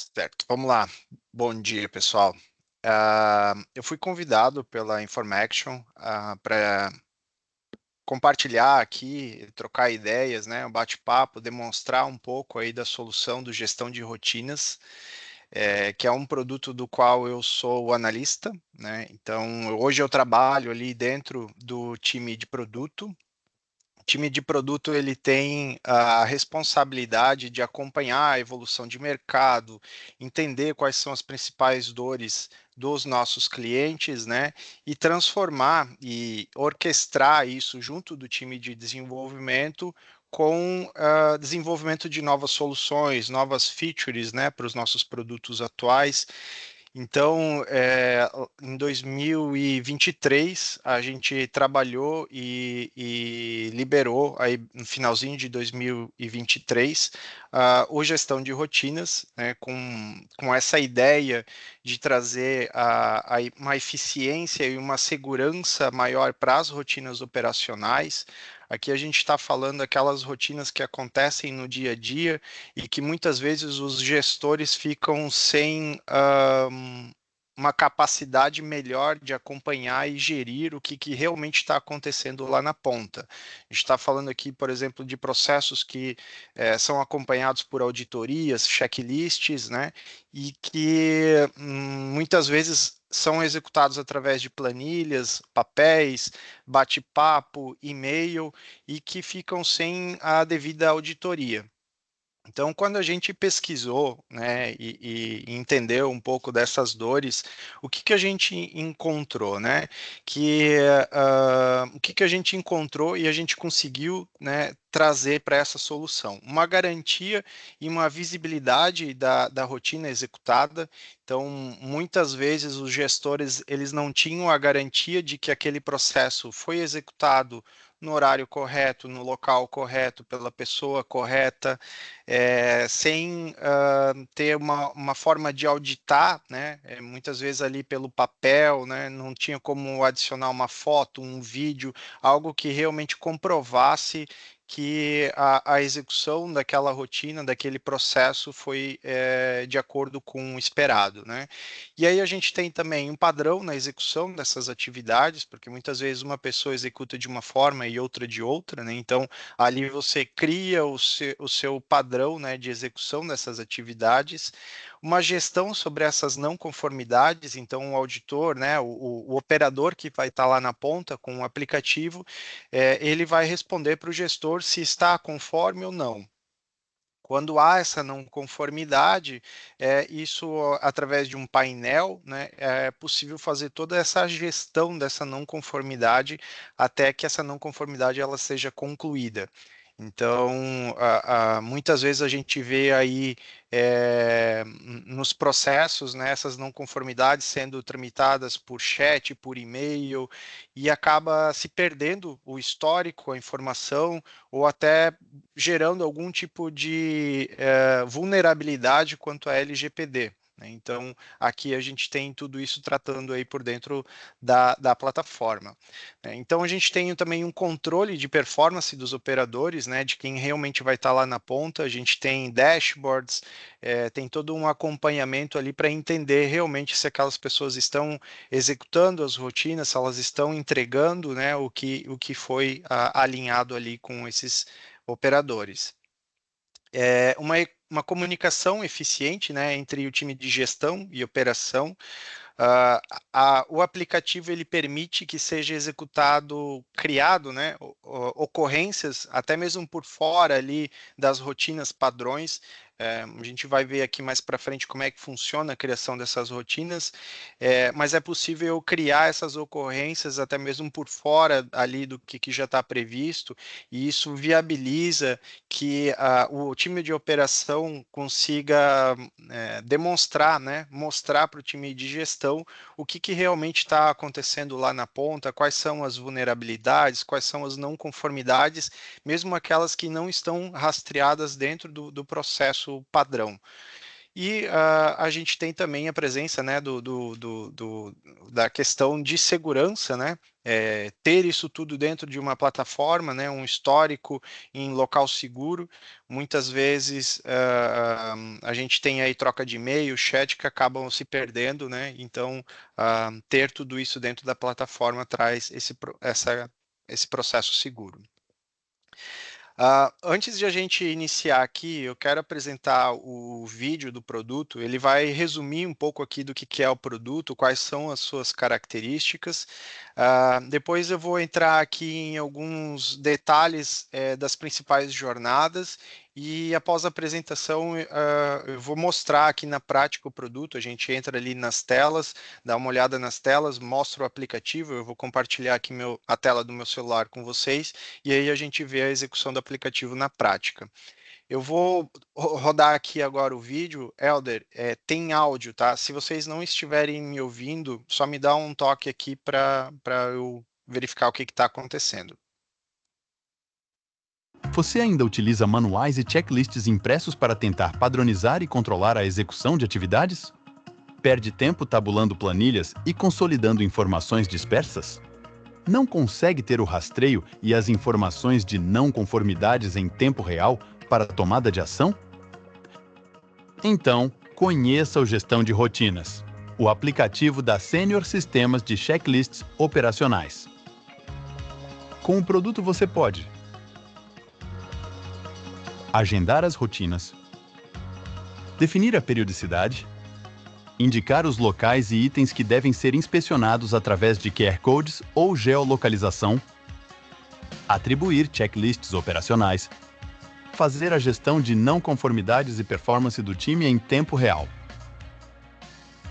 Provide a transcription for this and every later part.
Certo, vamos lá. Bom dia, pessoal. Eu fui convidado pela Information para compartilhar aqui, trocar ideias, né, um bate-papo, demonstrar um pouco aí da solução do gestão de rotinas, que é um produto do qual eu sou o analista, né? Então, hoje eu trabalho ali dentro do time de produto. O time de produto ele tem a responsabilidade de acompanhar a evolução de mercado, entender quais são as principais dores dos nossos clientes, né? E transformar e orquestrar isso junto do time de desenvolvimento com desenvolvimento de novas soluções, novas features, né, para os nossos produtos atuais. Então, em 2023, a gente trabalhou e liberou, aí, no finalzinho de 2023, o gestão de rotinas, né, com essa ideia de trazer uma eficiência e uma segurança maior para as rotinas operacionais. Aqui a gente está falando aquelas rotinas que acontecem no dia a dia e que muitas vezes os gestores ficam sem uma capacidade melhor de acompanhar e gerir o que realmente está acontecendo lá na ponta. A gente está falando aqui, por exemplo, de processos que são acompanhados por auditorias, checklists, né? E que muitas vezes são executados através de planilhas, papéis, bate-papo, e-mail, e que ficam sem a devida auditoria. Então, quando a gente pesquisou, né, e entendeu um pouco dessas dores, o que que a gente encontrou, né? O que que a gente encontrou e a gente conseguiu, né, trazer para essa solução? Uma garantia e uma visibilidade da rotina executada. Então, muitas vezes os gestores eles não tinham a garantia de que aquele processo foi executado no horário correto, no local correto, pela pessoa correta, sem ter uma forma de auditar, né? Muitas vezes ali pelo papel, né? Não tinha como adicionar uma foto, um vídeo, algo que realmente comprovasse que a execução daquela rotina, daquele processo foi de acordo com o esperado, né? E aí a gente tem também um padrão na execução dessas atividades, porque muitas vezes uma pessoa executa de uma forma e outra de outra, né? Então, ali você cria o seu padrão, né, de execução dessas atividades, uma gestão sobre essas não conformidades, então o auditor, né, o operador que vai estar lá na ponta com o aplicativo, ele vai responder para o gestor se está conforme ou não. Quando há essa não conformidade, isso através de um painel, né, é possível fazer toda essa gestão dessa não conformidade até que essa não conformidade ela seja concluída. Então, muitas vezes a gente vê aí nos processos, né, essas não conformidades sendo tramitadas por chat, por e-mail, e acaba se perdendo o histórico, a informação, ou até gerando algum tipo de vulnerabilidade quanto a LGPD, né? Então, aqui a gente tem tudo isso tratando aí por dentro da plataforma, né? Então, a gente tem também um controle de performance dos operadores, né, de quem realmente vai estar lá na ponta. A gente tem dashboards, tem todo um acompanhamento ali para entender realmente se aquelas pessoas estão executando as rotinas, se elas estão entregando, né, o que foi alinhado ali com esses operadores. Uma comunicação eficiente, né, entre o time de gestão e operação. O aplicativo ele permite que seja executado, criado, né, ocorrências até mesmo por fora ali das rotinas padrões. A gente vai ver aqui mais para frente como é que funciona a criação dessas rotinas, mas é possível criar essas ocorrências até mesmo por fora ali do que já está previsto, e isso viabiliza que o time de operação consiga demonstrar, né, mostrar para o time de gestão o que realmente está acontecendo lá na ponta, quais são as vulnerabilidades, quais são as não conformidades, mesmo aquelas que não estão rastreadas dentro do processo padrão. E a gente tem também a presença, né, da questão de segurança, né? ter isso tudo dentro de uma plataforma, né, um histórico em local seguro. Muitas vezes a gente tem aí troca de e-mail, chat que acabam se perdendo, né? Então ter tudo isso dentro da plataforma traz esse processo seguro. Antes de a gente iniciar aqui, eu quero apresentar o vídeo do produto. Ele vai resumir um pouco aqui do que é o produto, quais são as suas características. Depois eu vou entrar aqui em alguns detalhes das principais jornadas e após a apresentação eu vou mostrar aqui na prática o produto. A gente entra ali nas telas, dá uma olhada nas telas, mostra o aplicativo. Eu vou compartilhar aqui a tela do meu celular com vocês e aí a gente vê a execução do aplicativo na prática. Eu vou rodar aqui agora o vídeo. Elder, tem áudio, tá? Se vocês não estiverem me ouvindo, só me dá um toque aqui para eu verificar o que está acontecendo. Você ainda utiliza manuais e checklists impressos para tentar padronizar e controlar a execução de atividades? Perde tempo tabulando planilhas e consolidando informações dispersas? Não consegue ter o rastreio e as informações de não conformidades em tempo real para a tomada de ação? Então, conheça o Gestão de Rotinas, o aplicativo da Senior Sistemas de Checklists Operacionais. Com o produto você pode agendar as rotinas, definir a periodicidade, indicar os locais e itens que devem ser inspecionados através de QR Codes ou geolocalização, atribuir checklists operacionais, fazer a gestão de não conformidades e performance do time em tempo real.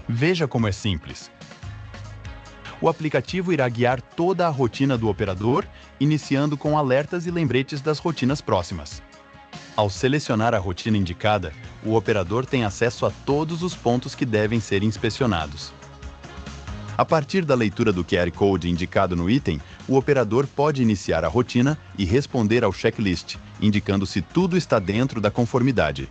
Veja como é simples. O aplicativo irá guiar toda a rotina do operador, iniciando com alertas e lembretes das rotinas próximas. Ao selecionar a rotina indicada, o operador tem acesso a todos os pontos que devem ser inspecionados. A partir da leitura do QR Code indicado no item, o operador pode iniciar a rotina e responder ao checklist, indicando se tudo está dentro da conformidade.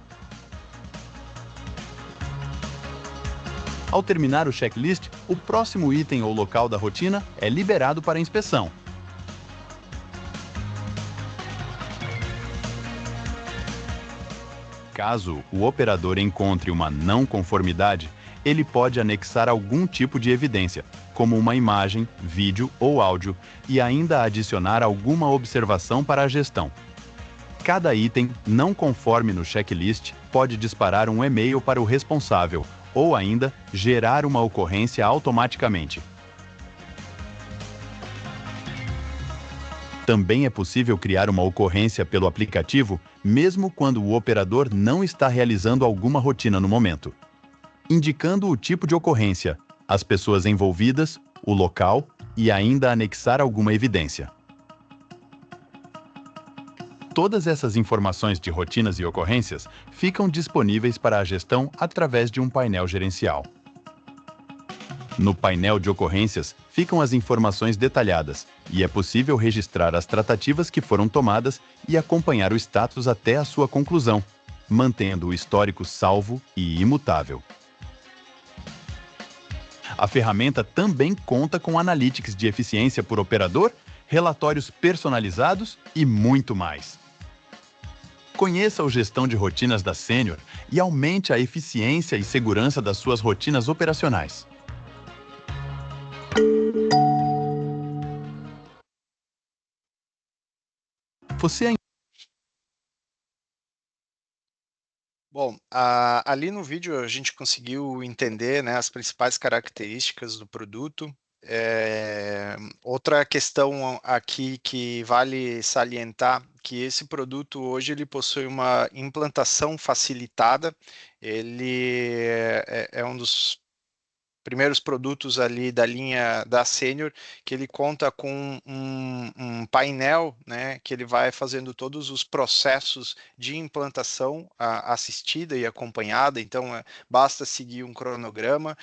Ao terminar o checklist, o próximo item ou local da rotina é liberado para inspeção. Caso o operador encontre uma não conformidade, ele pode anexar algum tipo de evidência, como uma imagem, vídeo ou áudio, e ainda adicionar alguma observação para a gestão. Cada item não conforme no checklist pode disparar um e-mail para o responsável, ou ainda gerar uma ocorrência automaticamente. Também é possível criar uma ocorrência pelo aplicativo, mesmo quando o operador não está realizando alguma rotina no momento, indicando o tipo de ocorrência, as pessoas envolvidas, o local e ainda anexar alguma evidência. Todas essas informações de rotinas e ocorrências ficam disponíveis para a gestão através de um painel gerencial. No painel de ocorrências ficam as informações detalhadas e é possível registrar as tratativas que foram tomadas e acompanhar o status até a sua conclusão, mantendo o histórico salvo e imutável. A ferramenta também conta com analytics de eficiência por operador, relatórios personalizados e muito mais. Conheça o Gestão de Rotinas da Senior e aumente a eficiência e segurança das suas rotinas operacionais. Você Bom, ali no vídeo a gente conseguiu entender, né, as principais características do produto. Outra questão aqui que vale salientar, que esse produto hoje ele possui uma implantação facilitada. Ele é um dos primeiros produtos ali da linha da Senior, que ele conta com um painel, né, que ele vai fazendo todos os processos de implantação assistida e acompanhada. Então, basta seguir um cronograma.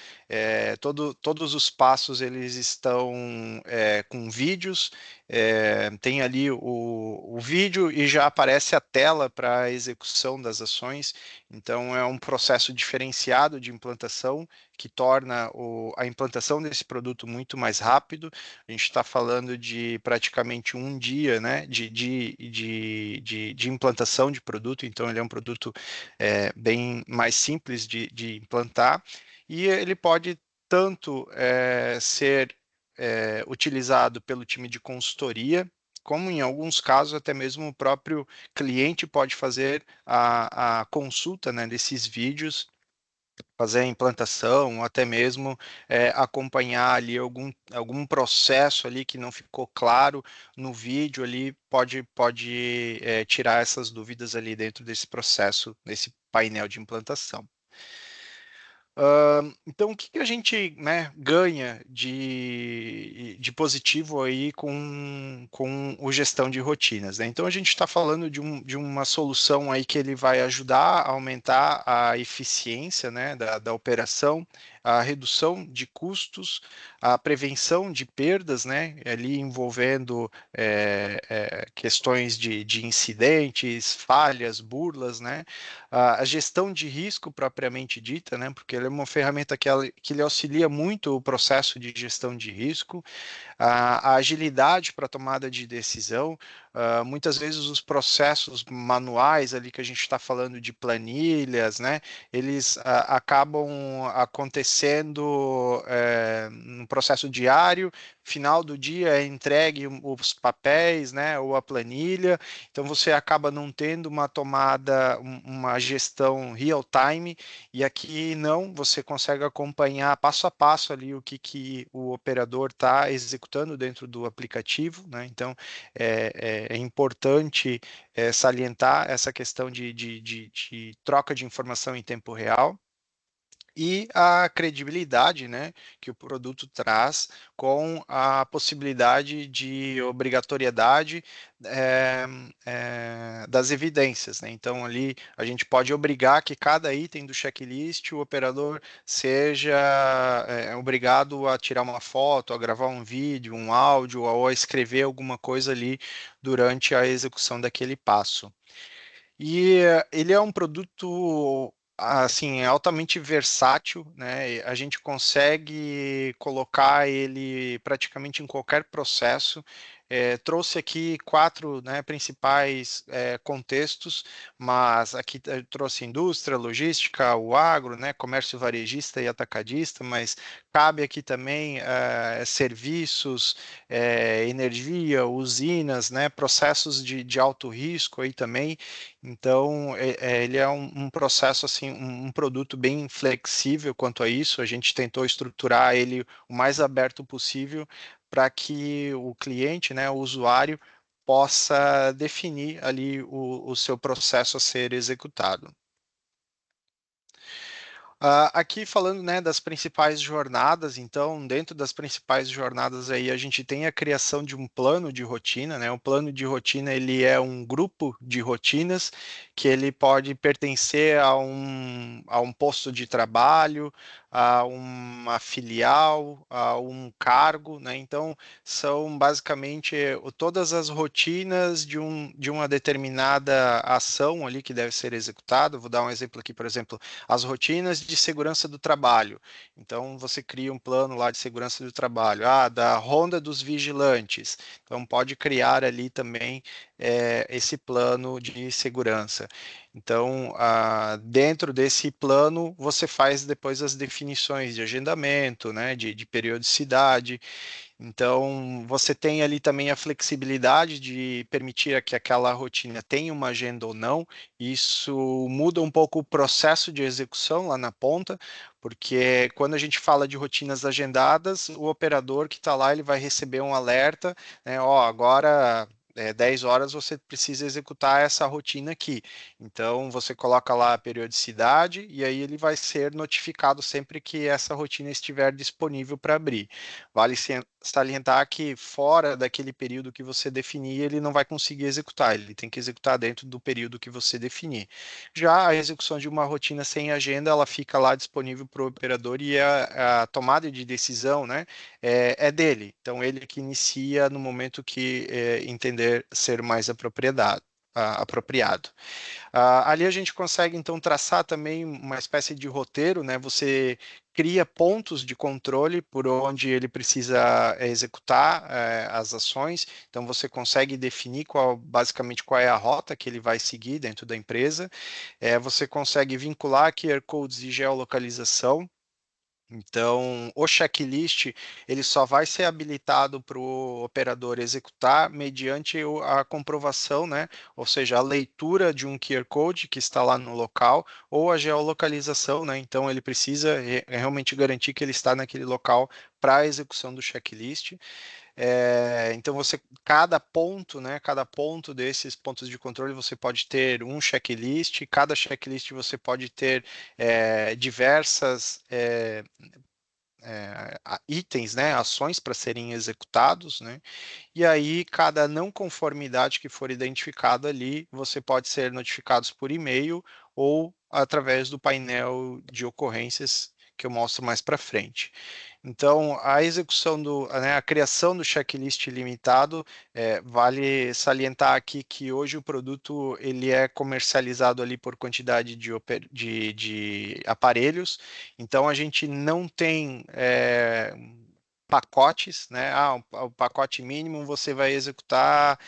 Todos os passos eles estão com vídeos, tem ali o vídeo e já aparece a tela para a execução das ações. Então, é um processo diferenciado de implantação que torna a implantação desse produto muito mais rápido. A gente está falando de praticamente um dia, né, de implantação de produto, então ele é um produto bem mais simples de implantar, e ele pode tanto ser utilizado pelo time de consultoria, como em alguns casos até mesmo o próprio cliente pode fazer a consulta, né, desses vídeos, fazer a implantação, ou até mesmo acompanhar ali algum processo ali que não ficou claro no vídeo ali, pode tirar essas dúvidas ali dentro desse processo, desse painel de implantação. Então, o que que a gente, né, ganha de positivo aí com o gestão de rotinas, né? Então, a gente está falando de uma solução aí que ele vai ajudar a aumentar a eficiência, né, da operação, a redução de custos, a prevenção de perdas, né, ali envolvendo questões de incidentes, falhas, burlas, né, a gestão de risco propriamente dita, né, porque ele é uma ferramenta que ele auxilia muito o processo de gestão de risco, a agilidade para tomada de decisão. Muitas vezes os processos manuais ali que a gente está falando de planilhas, né, eles acabam acontecendo no processo diário, final do dia é entregue os papéis, né, ou a planilha, então você acaba não tendo uma tomada, uma gestão real time, e aqui não, você consegue acompanhar passo a passo ali o que o operador está executando dentro do aplicativo, né? Então é importante salientar essa questão de troca de informação em tempo real e a credibilidade, né, que o produto traz com a possibilidade de obrigatoriedade das evidências, né? Então ali a gente pode obrigar que cada item do checklist o operador seja obrigado a tirar uma foto, a gravar um vídeo, um áudio ou a escrever alguma coisa ali durante a execução daquele passo. E ele é um produto assim altamente versátil, né? A gente consegue colocar ele praticamente em qualquer processo. Trouxe aqui quatro, né, principais contextos, mas aqui trouxe indústria, logística, o agro, né, comércio varejista e atacadista, mas cabe aqui também serviços, energia, usinas, né, processos de alto risco aí também. Então, ele é um processo, assim, um produto bem flexível quanto a isso. A gente tentou estruturar ele o mais aberto possível para que o cliente, né, o usuário, possa definir ali o seu processo a ser executado. Aqui falando, né, das principais jornadas, então, dentro das principais jornadas aí, a gente tem a criação de um plano de rotina, né? O plano de rotina, ele é um grupo de rotinas que ele pode pertencer a um posto de trabalho, a uma filial, a um cargo, né? Então, são basicamente todas as rotinas de uma determinada ação ali que deve ser executada. Vou dar um exemplo aqui, por exemplo, as rotinas de segurança do trabalho. Então, você cria um plano lá de segurança do trabalho, da ronda dos vigilantes. Então, pode criar ali também esse plano de segurança. Então, dentro desse plano, você faz depois as definições de agendamento, né, de periodicidade. Então, você tem ali também a flexibilidade de permitir que aquela rotina tenha uma agenda ou não. Isso muda um pouco o processo de execução lá na ponta, porque quando a gente fala de rotinas agendadas, o operador que está lá, ele vai receber um alerta, né? Ó, agora 10 horas você precisa executar essa rotina aqui. Então, você coloca lá a periodicidade e aí ele vai ser notificado sempre que essa rotina estiver disponível para abrir. Vale salientar que fora daquele período que você definir, ele não vai conseguir executar, ele tem que executar dentro do período que você definir. Já a execução de uma rotina sem agenda, ela fica lá disponível para o operador e a tomada de decisão, né, é dele. Então, ele que inicia no momento que entender ser mais apropriado. Ali a gente consegue então traçar também uma espécie de roteiro, né? Você cria pontos de controle por onde ele precisa executar as ações. Então você consegue definir basicamente qual é a rota que ele vai seguir dentro da empresa. Você consegue vincular QR codes de geolocalização. Então, o checklist ele só vai ser habilitado para o operador executar mediante a comprovação, né? Ou seja, a leitura de um QR Code que está lá no local ou a geolocalização, né? Então, ele precisa realmente garantir que ele está naquele local para a execução do checklist. Então cada ponto, né, cada ponto desses pontos de controle você pode ter um checklist, cada checklist você pode ter diversas itens, né, ações para serem executados, né, e aí cada não conformidade que for identificada ali, você pode ser notificados por e-mail ou através do painel de ocorrências que eu mostro mais para frente. Então, a execução a criação do checklist limitado, vale salientar aqui que hoje o produto ele é comercializado ali por quantidade de aparelhos, então a gente não tem pacotes, né? O pacote mínimo você vai executar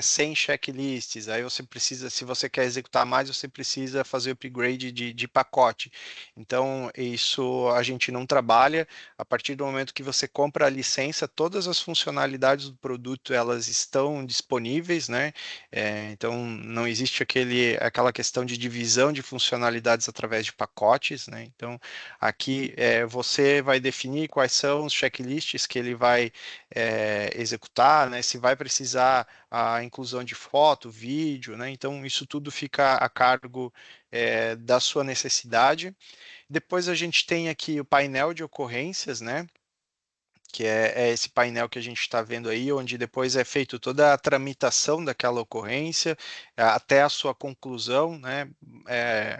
100 checklists, aí você precisa, se você quer executar mais, você precisa fazer upgrade de pacote. Então, isso a gente não trabalha. A partir do momento que você compra a licença, todas as funcionalidades do produto elas estão disponíveis, né? Então não existe aquela questão de divisão de funcionalidades através de pacotes, né? Então aqui você vai definir quais são os checklists que ele vai executar, né? Se vai precisar a inclusão de foto, vídeo, né? Então isso tudo fica a cargo da sua necessidade. Depois a gente tem aqui o painel de ocorrências, né? Que é esse painel que a gente está vendo aí, onde depois é feito toda a tramitação daquela ocorrência, até a sua conclusão, né?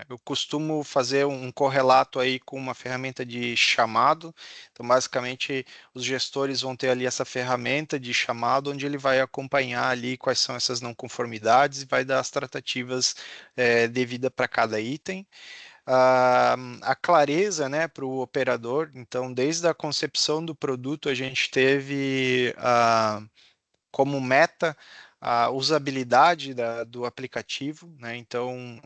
Eu costumo fazer um correlato aí com uma ferramenta de chamado, então basicamente os gestores vão ter ali essa ferramenta de chamado, onde ele vai acompanhar ali quais são essas não conformidades e vai dar as tratativas devidas para cada item a clareza, né, para o operador. Então, desde a concepção do produto, a gente teve como meta a usabilidade do aplicativo, né? Então,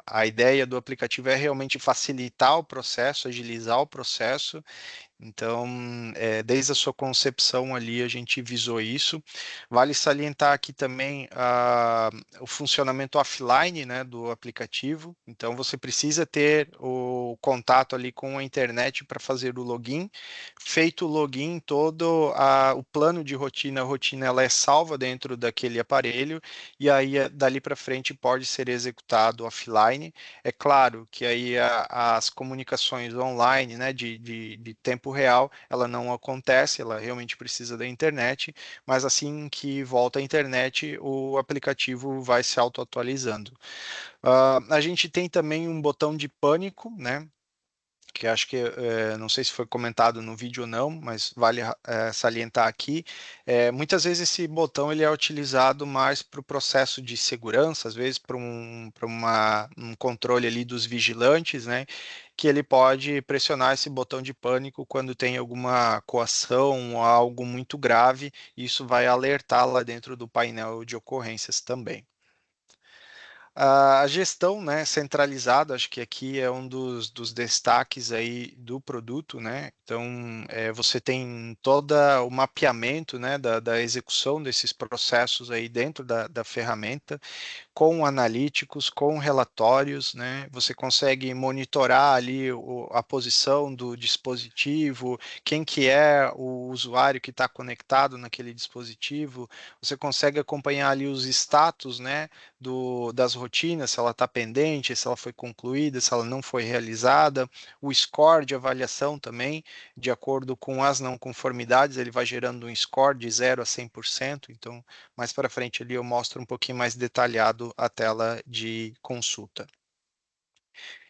a ideia do aplicativo é realmente facilitar o processo, agilizar o processo. Então, desde a sua concepção ali, a gente visou isso. Vale salientar aqui também o funcionamento offline, né, do aplicativo. Então, você precisa ter o contato ali com a internet para fazer o login. Feito o login, todo o plano de rotina, a rotina ela é salva dentro daquele aparelho e aí dali para frente pode ser executado offline. É claro que aí as comunicações online, né, de tempo real, ela não acontece, ela realmente precisa da internet, mas assim que volta à internet, o aplicativo vai se auto-atualizando. A gente tem também um botão de pânico, né? Que acho que não sei se foi comentado no vídeo ou não, mas vale salientar aqui. Muitas vezes esse botão ele é utilizado mais para o processo de segurança, às vezes para um controle ali dos vigilantes, né? Que ele pode pressionar esse botão de pânico quando tem alguma coação ou algo muito grave, e isso vai alertar lá dentro do painel de ocorrências também. A gestão, né, centralizada, acho que aqui é um dos destaques aí do produto, né? Então, você tem todo o mapeamento, né, da execução desses processos aí dentro da ferramenta, com analíticos, com relatórios, né? Você consegue monitorar ali a posição do dispositivo, quem que é o usuário que está conectado naquele dispositivo, você consegue acompanhar ali os status, né, das rotinas, se ela está pendente, se ela foi concluída, se ela não foi realizada, o score de avaliação também, de acordo com as não conformidades, ele vai gerando um score de 0 a 100%, então mais para frente ali eu mostro um pouquinho mais detalhado a tela de consulta.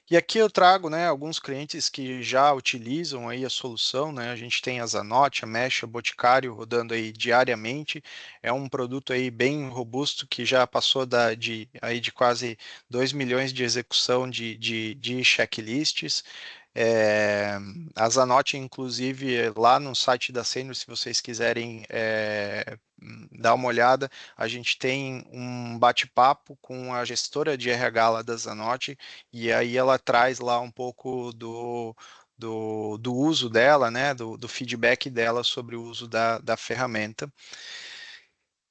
E aqui eu trago, né, alguns clientes que já utilizam aí a solução, né? A gente tem a Zanotti, a Mesh, a Boticário rodando aí diariamente. É um produto aí bem robusto que já passou aí de quase 2 milhões de execução de checklists. É, a Zanotti, inclusive, lá no site da Senior, se vocês quiserem dar uma olhada, a gente tem um bate-papo com a gestora de RH lá da Zanotti, e aí ela traz lá um pouco do uso dela, né, do feedback dela sobre o uso da ferramenta.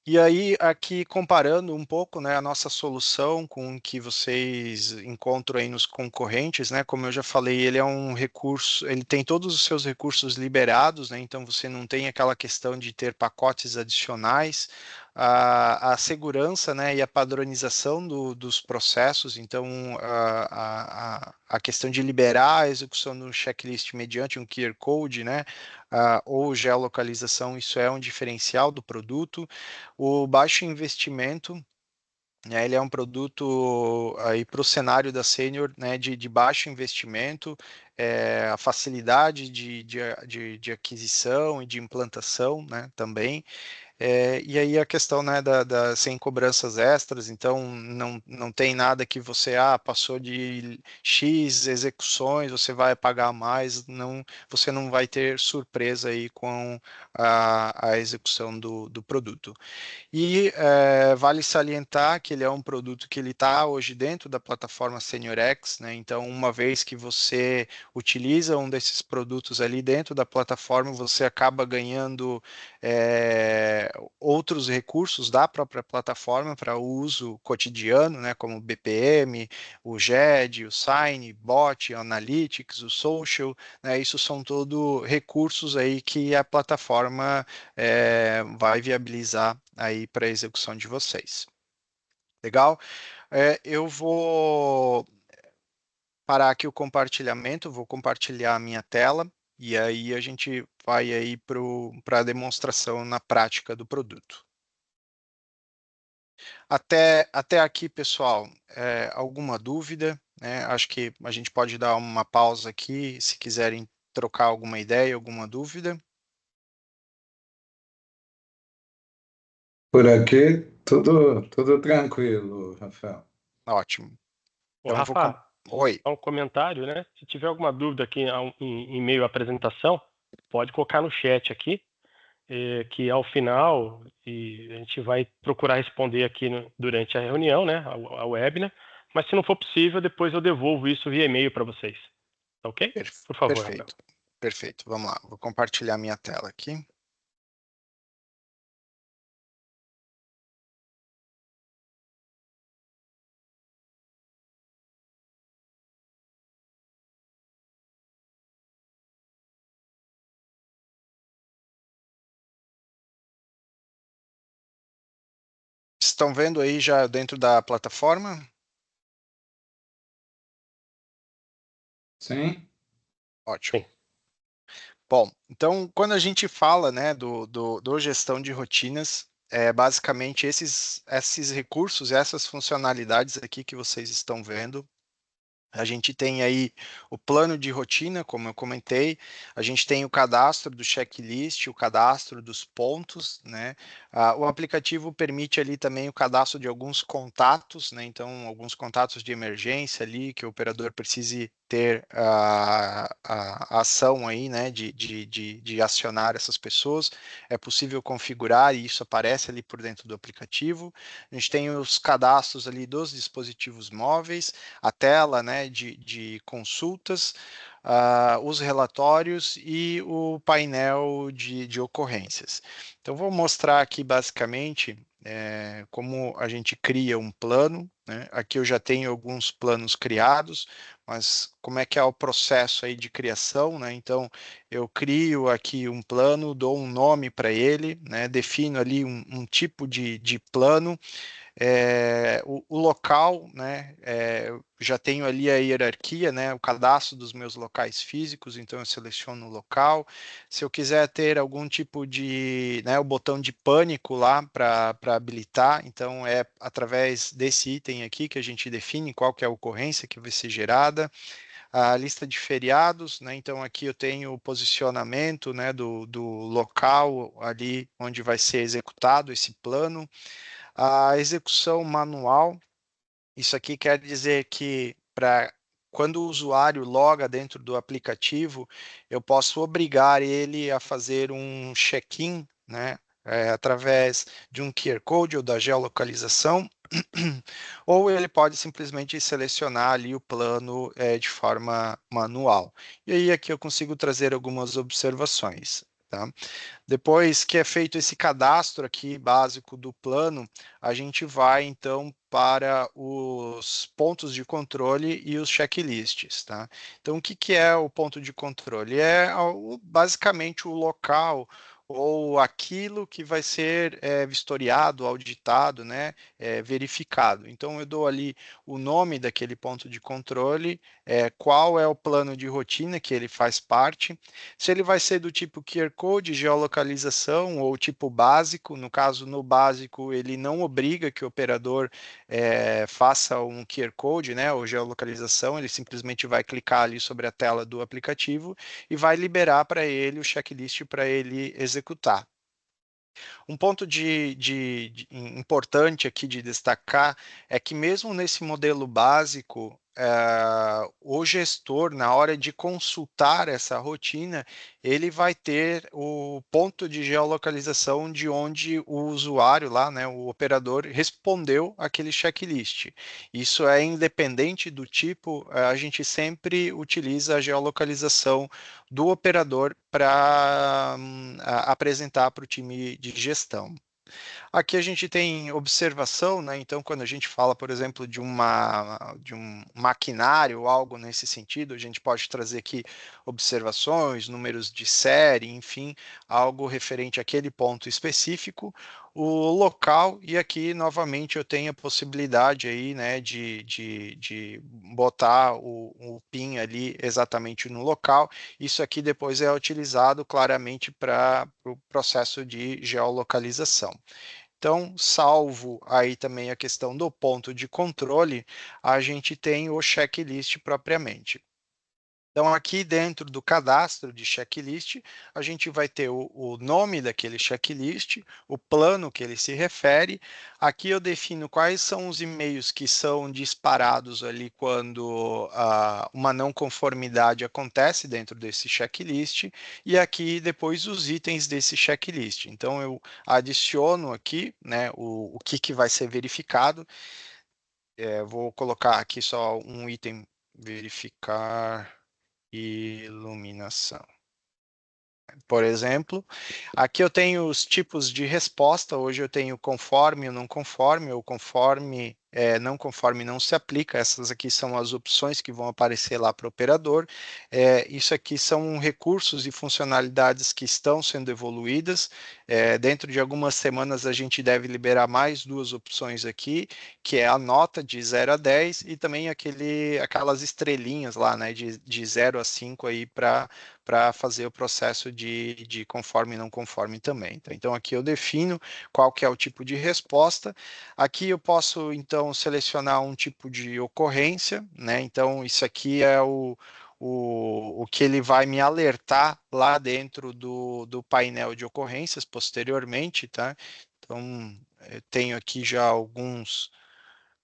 E aí, aqui comparando um pouco, né, a nossa solução com o que vocês encontram aí nos concorrentes, né, como eu já falei, ele é um recurso, ele tem todos os seus recursos liberados, né, então você não tem aquela questão de ter pacotes adicionais, a segurança, né, e a padronização dos processos, então a questão de liberar a execução do checklist mediante um QR Code, né, ou geolocalização, isso é um diferencial do produto. O baixo investimento, né, ele é um produto aí para o cenário da Senior, né, de baixo investimento, a facilidade de aquisição e de implantação, né, também. E aí a questão, né, sem cobranças extras, então não tem nada que você, passou de X execuções, você vai pagar mais, não, você não vai ter surpresa aí com a execução do produto. E vale salientar que ele é um produto que ele está hoje dentro da plataforma SeniorX, né? Então, uma vez que você utiliza um desses produtos ali dentro da plataforma, você acaba ganhando outros recursos da própria plataforma para uso cotidiano, né? Como o BPM, o GED, o Sign, Bot, o Analytics, o Social, né? Isso são todos recursos aí que a plataforma vai viabilizar aí para a execução de vocês. Legal? Eu vou parar aqui o compartilhamento, vou compartilhar a minha tela e aí a gente vai aí para a demonstração na prática do produto. Até aqui, pessoal, alguma dúvida? Né? Acho que a gente pode dar uma pausa aqui, se quiserem trocar alguma ideia, alguma dúvida. Por aqui, tudo tranquilo, Rafael. Ótimo. Ô, Então, Rafa, Oi. só um comentário, né? Se tiver alguma dúvida aqui em meio à apresentação, pode colocar no chat aqui, que ao final e a gente vai procurar responder aqui durante a reunião, né? A webinar. Mas se não for possível, depois eu devolvo isso via e-mail para vocês. Tá ok? Por favor, Rafael. Perfeito. Perfeito. Vamos lá. Vou compartilhar minha tela aqui. Estão vendo aí já dentro da plataforma? Sim? Ótimo. Sim. Bom, então quando a gente fala, né, do gestão de rotinas, basicamente esses recursos, essas funcionalidades aqui que vocês estão vendo. A gente tem aí o plano de rotina, como eu comentei, a gente tem o cadastro do checklist, o cadastro dos pontos, né? O aplicativo permite ali também o cadastro de alguns contatos, né? Então, alguns contatos de emergência ali que o operador precise ter a ação aí, né? De acionar essas pessoas. É possível configurar e isso aparece ali por dentro do aplicativo. A gente tem os cadastros ali dos dispositivos móveis, a tela, né, de consultas, os relatórios e o painel de ocorrências. Então, vou mostrar aqui basicamente como a gente cria um plano, né? Aqui eu já tenho alguns planos criados, mas como é que é o processo aí de criação, né? Então, eu crio aqui um plano, dou um nome para ele, né? Defino ali um tipo de plano, o local, né, já tenho ali a hierarquia, né, o cadastro dos meus locais físicos, então eu seleciono o local. Se eu quiser ter algum tipo de, né, o botão de pânico lá para habilitar, então é através desse item aqui que a gente define qual que é a ocorrência que vai ser gerada. A lista de feriados, né, então aqui eu tenho o posicionamento, né, do local ali onde vai ser executado esse plano. A execução manual, isso aqui quer dizer que para quando o usuário loga dentro do aplicativo, eu posso obrigar ele a fazer um check-in, né, através de um QR Code ou da geolocalização, ou ele pode simplesmente selecionar ali o plano de forma manual. E aí aqui eu consigo trazer algumas observações. Tá? Depois que é feito esse cadastro aqui básico do plano, a gente vai então para os pontos de controle e os checklists, tá? Então, o que que é o ponto de controle? Basicamente o local ou aquilo que vai ser vistoriado, auditado, né, verificado. Então, eu dou ali o nome daquele ponto de controle, qual é o plano de rotina que ele faz parte, se ele vai ser do tipo QR Code, geolocalização ou tipo básico. No caso, no básico, ele não obriga que o operador faça um QR Code, né, ou geolocalização, ele simplesmente vai clicar ali sobre a tela do aplicativo e vai liberar para ele o checklist para ele executar. Um ponto importante aqui de destacar é que mesmo nesse modelo básico, o gestor, na hora de consultar essa rotina, ele vai ter o ponto de geolocalização de onde o usuário lá, né, o operador, respondeu aquele checklist. Isso é independente do tipo, a gente sempre utiliza a geolocalização do operador para apresentar para o time de gestão. Aqui a gente tem observação, né? Então, quando a gente fala, por exemplo, de um maquinário ou algo nesse sentido, a gente pode trazer aqui observações, números de série, enfim, algo referente àquele ponto específico, o local, e aqui novamente eu tenho a possibilidade aí, né, de botar o PIN ali exatamente no local. Isso aqui depois é utilizado claramente para o processo de geolocalização. Então, salvo aí também a questão do ponto de controle, a gente tem o checklist propriamente. Então, aqui dentro do cadastro de checklist, a gente vai ter o nome daquele checklist, o plano que ele se refere. Aqui eu defino quais são os e-mails que são disparados ali quando uma não conformidade acontece dentro desse checklist, e aqui depois os itens desse checklist. Então, eu adiciono aqui, né, o que vai ser verificado. Vou colocar aqui só um item, verificar iluminação. Por exemplo, aqui eu tenho os tipos de resposta. Hoje eu tenho conforme ou não conforme, ou conforme, não conforme não se aplica. Essas aqui são as opções que vão aparecer lá para o operador. Isso aqui são recursos e funcionalidades que estão sendo evoluídas. Dentro de algumas semanas a gente deve liberar mais duas opções aqui, que é a nota de 0 a 10 e também aquelas estrelinhas lá, né, de 0 a 5 aí para fazer o processo de conforme e não conforme também. Então, aqui eu defino qual que é o tipo de resposta. Aqui eu posso, então, selecionar um tipo de ocorrência, né? Então, isso aqui é o que ele vai me alertar lá dentro do painel de ocorrências posteriormente, tá? Então, eu tenho aqui já alguns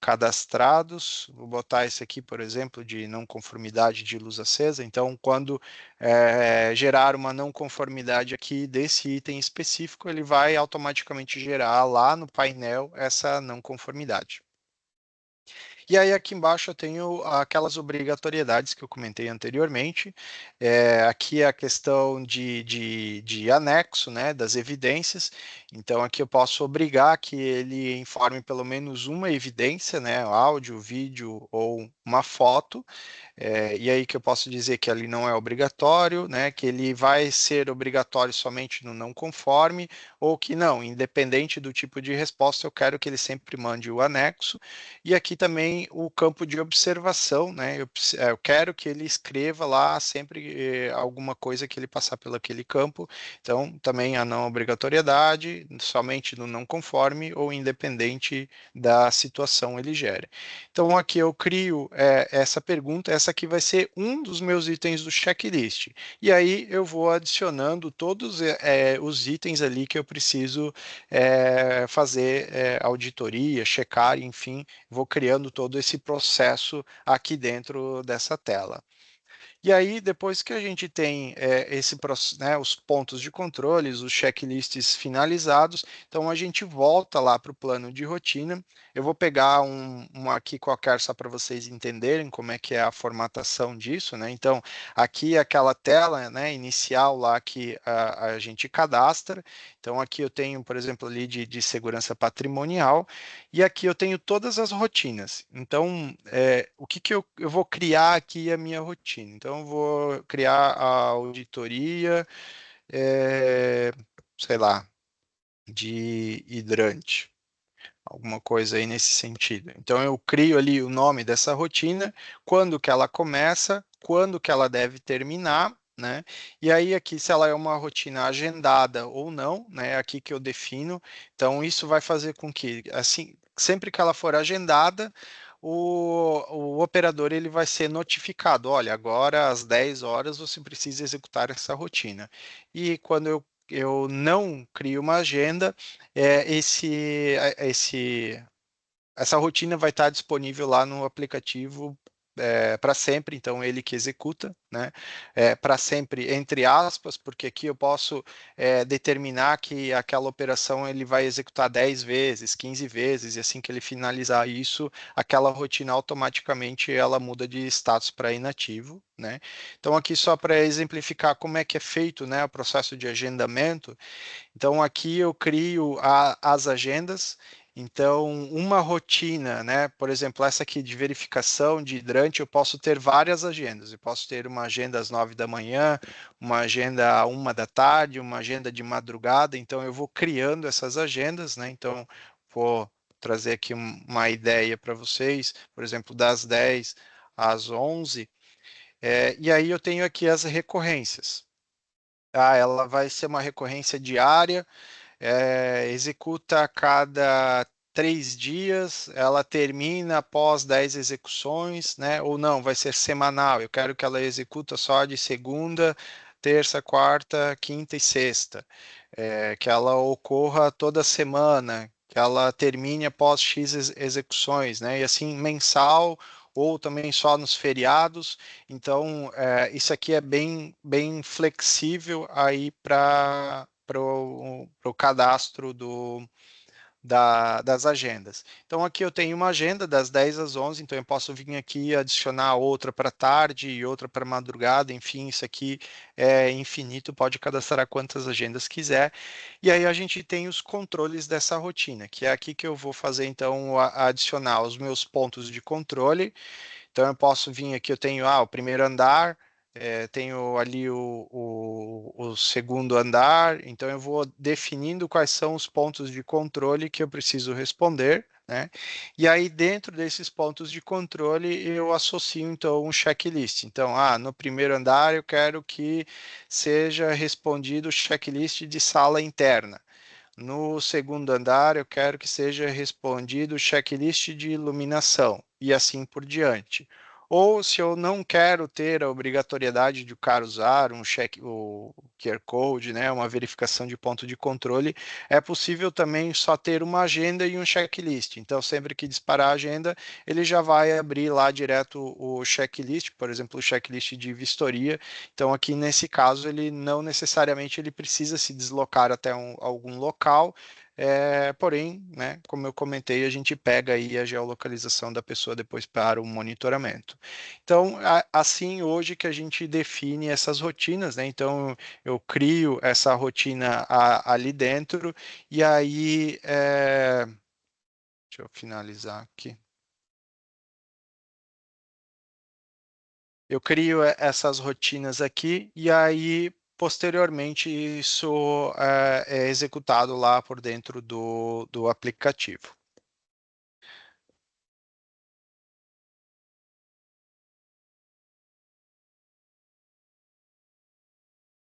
cadastrados. Vou botar esse aqui, por exemplo, de não conformidade de luz acesa. Então, quando gerar uma não conformidade aqui desse item específico, ele vai automaticamente gerar lá no painel essa não conformidade. E aí aqui embaixo eu tenho aquelas obrigatoriedades que eu comentei anteriormente. Aqui é a questão de anexo, né, das evidências. Então aqui eu posso obrigar que ele informe pelo menos uma evidência, né, áudio, vídeo ou uma foto. E aí que eu posso dizer que ali não é obrigatório, né, que ele vai ser obrigatório somente no não conforme, ou que não, independente do tipo de resposta, eu quero que ele sempre mande o anexo. E aqui também o campo de observação, né, eu quero que ele escreva lá sempre alguma coisa que ele passar pelo aquele campo. Então, também a não obrigatoriedade, somente no não conforme ou independente da situação ele gera. Então, aqui eu crio essa pergunta, essa aqui vai ser um dos meus itens do checklist. E aí eu vou adicionando todos os itens ali que eu preciso fazer auditoria, checar, enfim, vou criando todo esse processo aqui dentro dessa tela. E aí, depois que a gente tem né, os pontos de controles, os checklists finalizados, então a gente volta lá para o plano de rotina. Eu vou pegar um aqui qualquer só para vocês entenderem como é que é a formatação disso, né? Então, aqui é aquela tela, né, inicial lá que a gente cadastra. Então, aqui eu tenho, por exemplo, ali de segurança patrimonial, e aqui eu tenho todas as rotinas. Então, o que eu vou criar aqui a minha rotina? Então, eu vou criar a auditoria, sei lá, de hidrante, alguma coisa aí nesse sentido. Então, eu crio ali o nome dessa rotina, quando que ela começa, quando que ela deve terminar, né? E aí aqui se ela é uma rotina agendada ou não, né? Aqui que eu defino. Então, isso vai fazer com que, assim, sempre que ela for agendada, o operador ele vai ser notificado, olha, agora às 10 horas você precisa executar essa rotina. E quando eu não crio uma agenda, essa rotina vai estar disponível lá no aplicativo para sempre, então ele que executa, né? Para sempre, entre aspas, porque aqui eu posso determinar que aquela operação ele vai executar 10 vezes, 15 vezes, e assim que ele finalizar isso, aquela rotina automaticamente ela muda de status para inativo, né? Então aqui só para exemplificar como é que é feito, né, o processo de agendamento. Então, aqui eu crio as agendas. Então, uma rotina, né? Por exemplo, essa aqui de verificação de hidrante, eu posso ter várias agendas. Eu posso ter uma agenda às 9 da manhã, uma agenda à 1 da tarde, uma agenda de madrugada. Então, eu vou criando essas agendas, né? Então, vou trazer aqui uma ideia para vocês, por exemplo, das 10 às 11. E aí eu tenho aqui as recorrências. Ela vai ser uma recorrência diária, executa a cada 3 dias, ela termina após 10 execuções, né? Ou não, vai ser semanal. Eu quero que ela executa só de segunda, terça, quarta, quinta e sexta. Que ela ocorra toda semana, que ela termine após X execuções, né? E assim, mensal ou também só nos feriados. Então, isso aqui é bem flexível aí para o cadastro das agendas. Então, aqui eu tenho uma agenda das 10 às 11, então eu posso vir aqui e adicionar outra para tarde e outra para madrugada, enfim, isso aqui é infinito, pode cadastrar quantas agendas quiser. E aí a gente tem os controles dessa rotina, que é aqui que eu vou fazer, então, adicionar os meus pontos de controle. Então eu posso vir aqui, eu tenho o primeiro andar, tenho ali o segundo andar, então eu vou definindo quais são os pontos de controle que eu preciso responder, né? E aí dentro desses pontos de controle eu associo então um checklist. Então, no primeiro andar eu quero que seja respondido o checklist de sala interna. No segundo andar, eu quero que seja respondido o checklist de iluminação e assim por diante. Ou se eu não quero ter a obrigatoriedade de o cara usar o QR Code, né, uma verificação de ponto de controle, é possível também só ter uma agenda e um checklist. Então, sempre que disparar a agenda, ele já vai abrir lá direto o checklist, por exemplo, o checklist de vistoria. Então, aqui nesse caso, ele não necessariamente ele precisa se deslocar até algum local, porém, né, como eu comentei, a gente pega aí a geolocalização da pessoa depois para o monitoramento. Então, assim hoje que a gente define essas rotinas, né? Então, eu crio essa rotina ali dentro e aí, deixa eu finalizar aqui. Eu crio essas rotinas aqui e aí, posteriormente, isso é executado lá por dentro do aplicativo.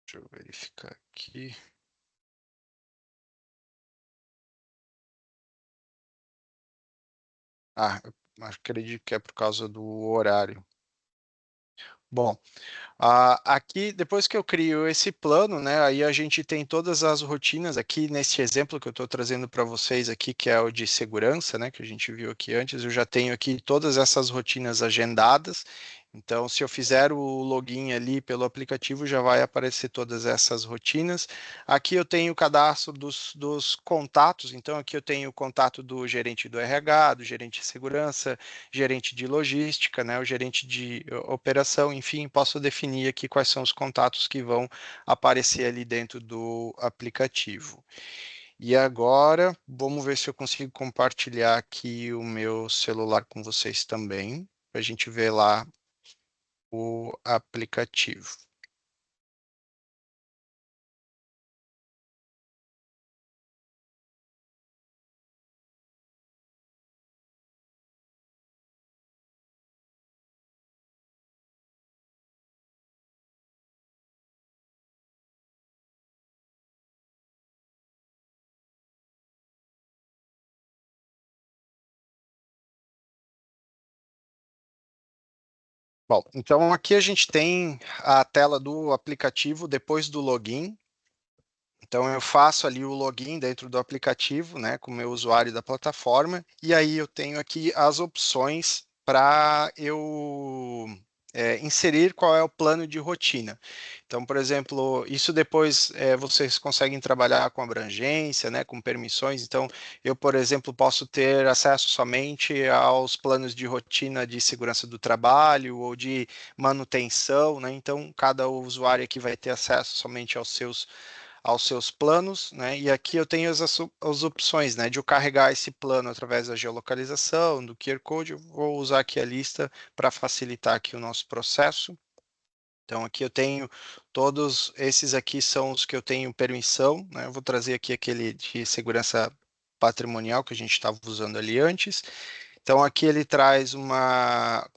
Deixa eu verificar aqui. Eu acredito que é por causa do horário. Bom, aqui, depois que eu crio esse plano, né, aí a gente tem todas as rotinas aqui nesse exemplo que eu estou trazendo para vocês aqui, que é o de segurança, né, que a gente viu aqui antes, eu já tenho aqui todas essas rotinas agendadas. Então, se eu fizer o login ali pelo aplicativo, já vai aparecer todas essas rotinas. Aqui eu tenho o cadastro dos contatos, então aqui eu tenho o contato do gerente do RH, do gerente de segurança, gerente de logística, né, o gerente de operação, enfim, posso definir aqui quais são os contatos que vão aparecer ali dentro do aplicativo. E agora, vamos ver se eu consigo compartilhar aqui o meu celular com vocês também, para a gente ver lá o aplicativo. Bom, então aqui a gente tem a tela do aplicativo depois do login. Então eu faço ali o login dentro do aplicativo, né, com o meu usuário da plataforma, e aí eu tenho aqui as opções para eu inserir qual é o plano de rotina. Então, por exemplo, isso depois vocês conseguem trabalhar com abrangência, né, com permissões. Então, eu, por exemplo, posso ter acesso somente aos planos de rotina de segurança do trabalho ou de manutenção, né? Então, cada usuário aqui vai ter acesso somente aos seus planos, né? E aqui eu tenho as opções, né? De eu carregar esse plano através da geolocalização, do QR Code, eu vou usar aqui a lista para facilitar aqui o nosso processo. Então aqui eu tenho todos esses aqui são os que eu tenho permissão, né? Eu vou trazer aqui aquele de segurança patrimonial que a gente estava usando ali antes. Então, aqui ele traz uma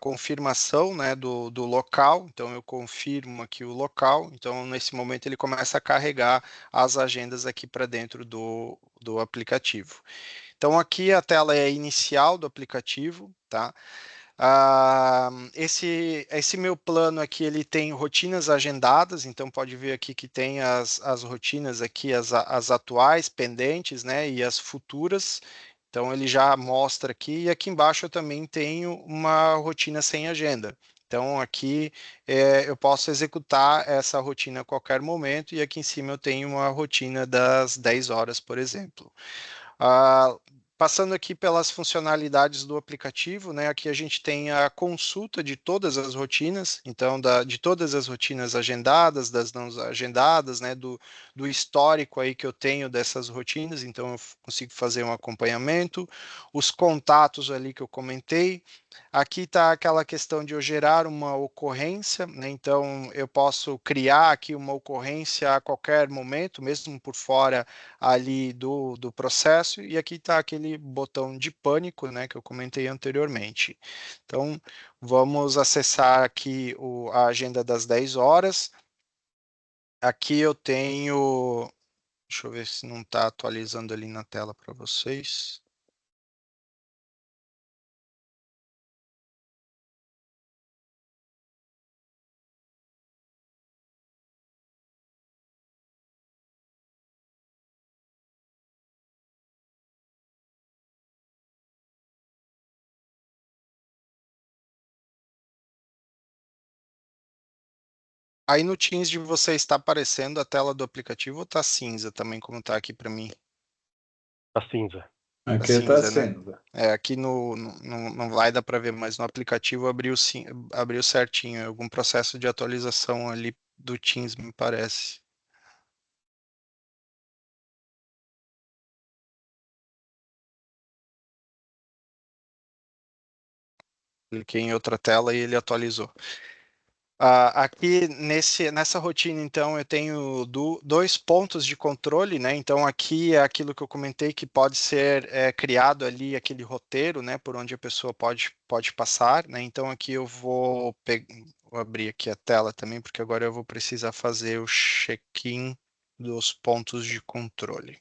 confirmação, né, do local. Então, eu confirmo aqui o local. Então, nesse momento, ele começa a carregar as agendas aqui para dentro do aplicativo. Então, aqui a tela é inicial do aplicativo, tá? Esse meu plano aqui, ele tem rotinas agendadas, então pode ver aqui que tem as rotinas aqui, as atuais, pendentes, né, e as futuras. Então ele já mostra aqui, e aqui embaixo eu também tenho uma rotina sem agenda. Então aqui eu posso executar essa rotina a qualquer momento, e aqui em cima eu tenho uma rotina das 10 horas, por exemplo. Ah, Passando aqui pelas funcionalidades do aplicativo, né? Aqui a gente tem a consulta de todas as rotinas, então de todas as rotinas agendadas, das não agendadas, né? Do histórico aí que eu tenho dessas rotinas, então eu consigo fazer um acompanhamento, os contatos ali que eu comentei. Aqui está aquela questão de eu gerar uma ocorrência, né? Então eu posso criar aqui uma ocorrência a qualquer momento, mesmo por fora ali do processo, e aqui está aquele botão de pânico, né, que eu comentei anteriormente. Então, vamos acessar aqui a agenda das 10 horas. Aqui eu tenho, deixa eu ver se não está atualizando ali na tela para vocês. Aí no Teams de você está aparecendo a tela do aplicativo ou está cinza também, como está aqui para mim? Tá cinza. Aqui cinza, está né? cinza. Aqui não vai dar para ver, mas no aplicativo abriu certinho. Algum processo de atualização ali do Teams, me parece. Cliquei em outra tela e ele atualizou. Aqui nessa rotina, então, eu tenho dois pontos de controle, né? Então, aqui é aquilo que eu comentei que pode ser criado ali aquele roteiro, né? Por onde a pessoa pode passar, né? Então, aqui eu vou abrir aqui a tela também, porque agora eu vou precisar fazer o check-in dos pontos de controle.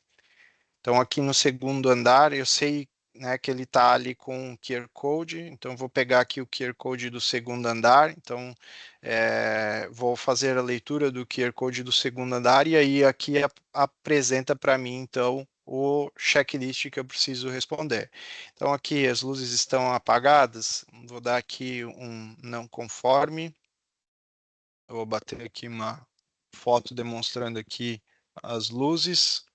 Então, aqui no segundo andar, eu sei, né, que ele está ali com o QR Code, então vou pegar aqui o QR Code do segundo andar, então vou fazer a leitura do QR Code do segundo andar e aí aqui apresenta para mim, então, o checklist que eu preciso responder. Então, aqui as luzes estão apagadas, vou dar aqui um não conforme, eu vou bater aqui uma foto demonstrando aqui as luzes.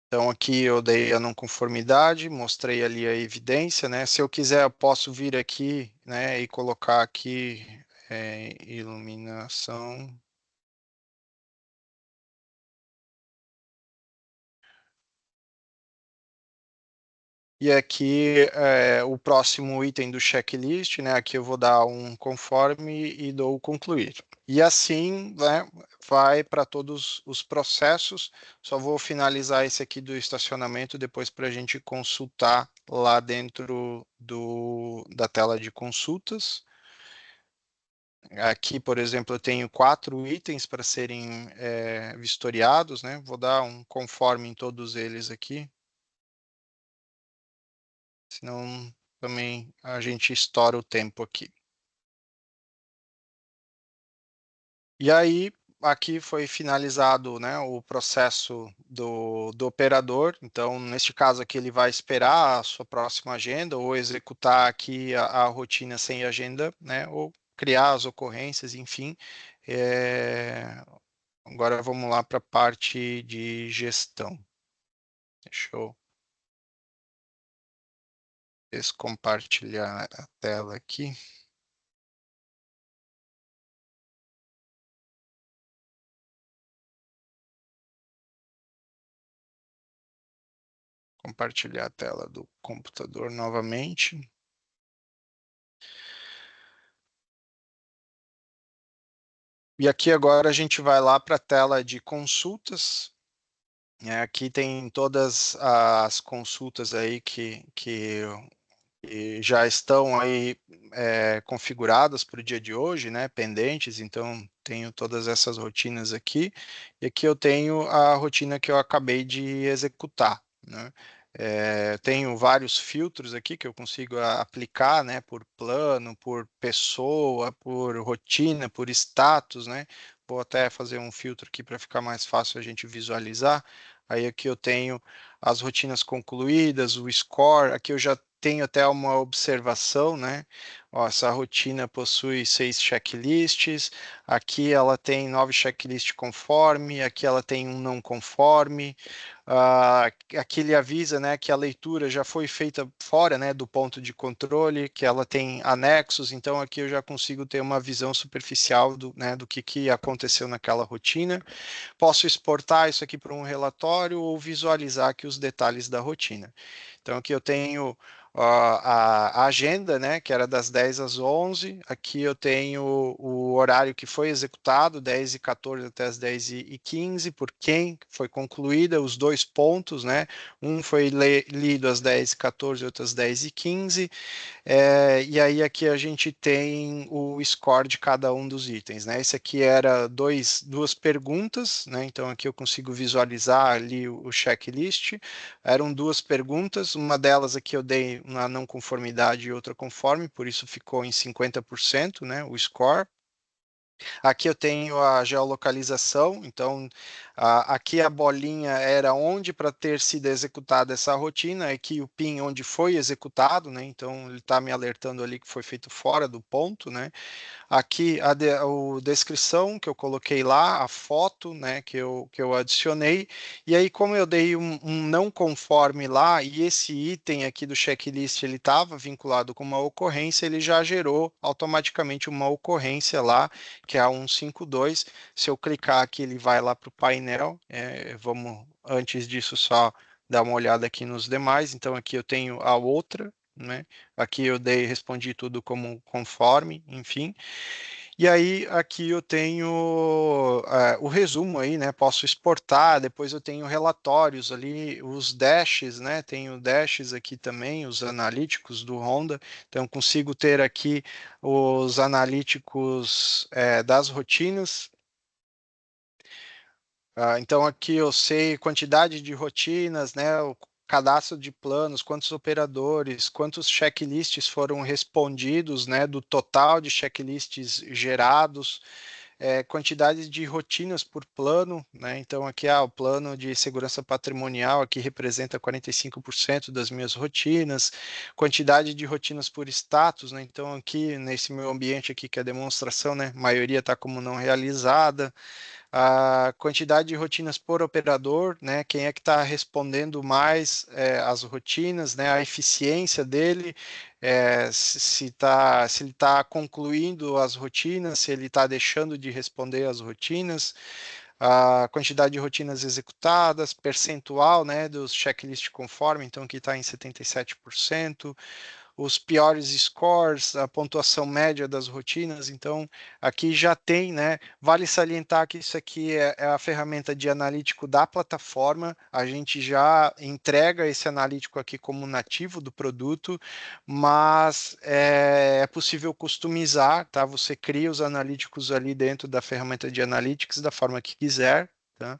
Então aqui eu dei a não conformidade, mostrei ali a evidência, né? Se eu quiser, eu posso vir aqui, né, e colocar aqui iluminação. E aqui o próximo item do checklist, né? Aqui eu vou dar um conforme e dou concluir. E assim, né, vai para todos os processos. Só vou finalizar esse aqui do estacionamento depois para a gente consultar lá dentro da tela de consultas. Aqui, por exemplo, eu tenho 4 itens para serem vistoriados, né? Vou dar um conforme em todos eles aqui. Senão também a gente estoura o tempo aqui. E aí, aqui foi finalizado, né, o processo do operador. Então, neste caso aqui, ele vai esperar a sua próxima agenda ou executar aqui a rotina sem agenda, né, ou criar as ocorrências, enfim. Agora vamos lá para a parte de gestão. Deixa eu descompartilhar a tela aqui. Compartilhar a tela do computador novamente. E aqui agora a gente vai lá para a tela de consultas. Aqui tem todas as consultas aí que já estão aí configuradas para o dia de hoje, né, pendentes, então tenho todas essas rotinas aqui, e aqui eu tenho a rotina que eu acabei de executar, né. Tenho vários filtros aqui que eu consigo aplicar, né, por plano, por pessoa, por rotina, por status, né. Vou até fazer um filtro aqui para ficar mais fácil a gente visualizar. Aí aqui eu tenho as rotinas concluídas, o score, aqui eu já tenho até uma observação, né? Ó, essa rotina possui 6 checklists, aqui ela tem 9 checklists conforme, aqui ela tem um não conforme, aqui ele avisa, né, que a leitura já foi feita fora, né, do ponto de controle, que ela tem anexos, então aqui eu já consigo ter uma visão superficial né, do que aconteceu naquela rotina. Posso exportar isso aqui para um relatório ou visualizar aqui os detalhes da rotina. Então, aqui eu tenho a agenda, né, que era das 10 às 11. Aqui eu tenho o horário que foi executado, 10h14 até as 10h15, por quem foi concluída, os dois pontos, né? Um foi lido às 10h14 e outro às 10h15. E aí aqui a gente tem o score de cada um dos itens, né? Esse aqui era duas perguntas, né? Então aqui eu consigo visualizar ali o checklist. Eram duas perguntas, uma delas aqui eu dei uma não conformidade e outra conforme, por isso ficou em 50%, né? O score. Aqui eu tenho a geolocalização, então Aqui a bolinha era onde para ter sido executada essa rotina, aqui o PIN onde foi executado, né? Então ele está me alertando ali que foi feito fora do ponto, né? Aqui a descrição que eu coloquei lá, a foto, né, que eu adicionei, e aí como eu dei um não conforme lá, e esse item aqui do checklist ele estava vinculado com uma ocorrência, ele já gerou automaticamente uma ocorrência lá, que é a 152. Se eu clicar aqui, ele vai lá para o painel. Vamos, antes disso, só dar uma olhada aqui nos demais. Então aqui eu tenho a outra, né? Aqui eu respondi tudo como conforme, enfim. E aí aqui eu tenho o resumo aí, né? Posso exportar, depois eu tenho relatórios ali, os dashes, né? Tenho dashes aqui também, os analíticos do Honda. Então consigo ter aqui os analíticos das rotinas. Então aqui eu sei quantidade de rotinas, né, o cadastro de planos, quantos operadores, quantos checklists foram respondidos, né, do total de checklists gerados, quantidade de rotinas por plano, né, então aqui o plano de segurança patrimonial aqui representa 45% das minhas rotinas, quantidade de rotinas por status, né, então aqui nesse meu ambiente aqui que é a demonstração, né, a maioria está como não realizada, a quantidade de rotinas por operador, né? Quem é que está respondendo mais as rotinas, né? A eficiência dele, se ele está concluindo as rotinas, se ele está deixando de responder as rotinas, a quantidade de rotinas executadas, percentual, né? Dos checklist conforme, então aqui está em 77%, os piores scores, a pontuação média das rotinas. Então, aqui já tem, né? Vale salientar que isso aqui é a ferramenta de analítico da plataforma. A gente já entrega esse analítico aqui como nativo do produto, mas é possível customizar, tá? Você cria os analíticos ali dentro da ferramenta de analytics da forma que quiser. Tá?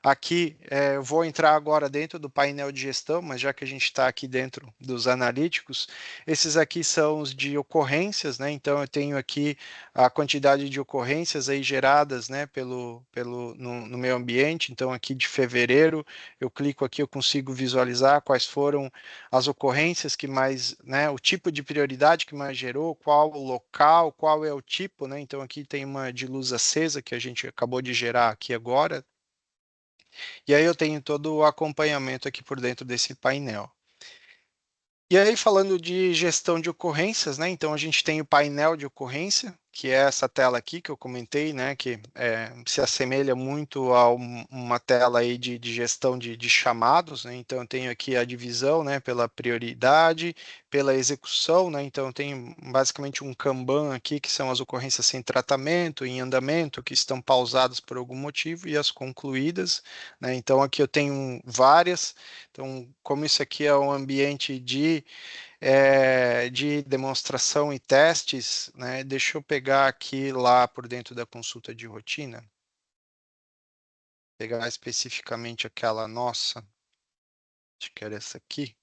Aqui eu vou entrar agora dentro do painel de gestão, mas já que a gente está aqui dentro dos analíticos, esses aqui são os de ocorrências, né? Então eu tenho aqui a quantidade de ocorrências aí geradas, né, no meu ambiente. Então aqui de fevereiro, eu clico aqui, eu consigo visualizar quais foram as ocorrências que mais, né, o tipo de prioridade que mais gerou, qual o local, qual é o tipo, né? Então aqui tem uma de luz acesa que a gente acabou de gerar aqui agora. E aí eu tenho todo o acompanhamento aqui por dentro desse painel. E aí, falando de gestão de ocorrências, né? Então a gente tem o painel de ocorrência, que é essa tela aqui que eu comentei, né? Que se assemelha muito a uma tela aí de gestão de chamados, né? Então eu tenho aqui a divisão, né? Pela prioridade, pela execução, né? Então eu tenho basicamente um Kanban aqui, que são as ocorrências sem tratamento, em andamento, que estão pausadas por algum motivo, e as concluídas, né? Então aqui eu tenho várias. Então, como isso aqui é um ambiente de demonstração e testes, né? Deixa eu pegar aqui lá por dentro da consulta de rotina, pegar especificamente aquela nossa, acho que era essa aqui.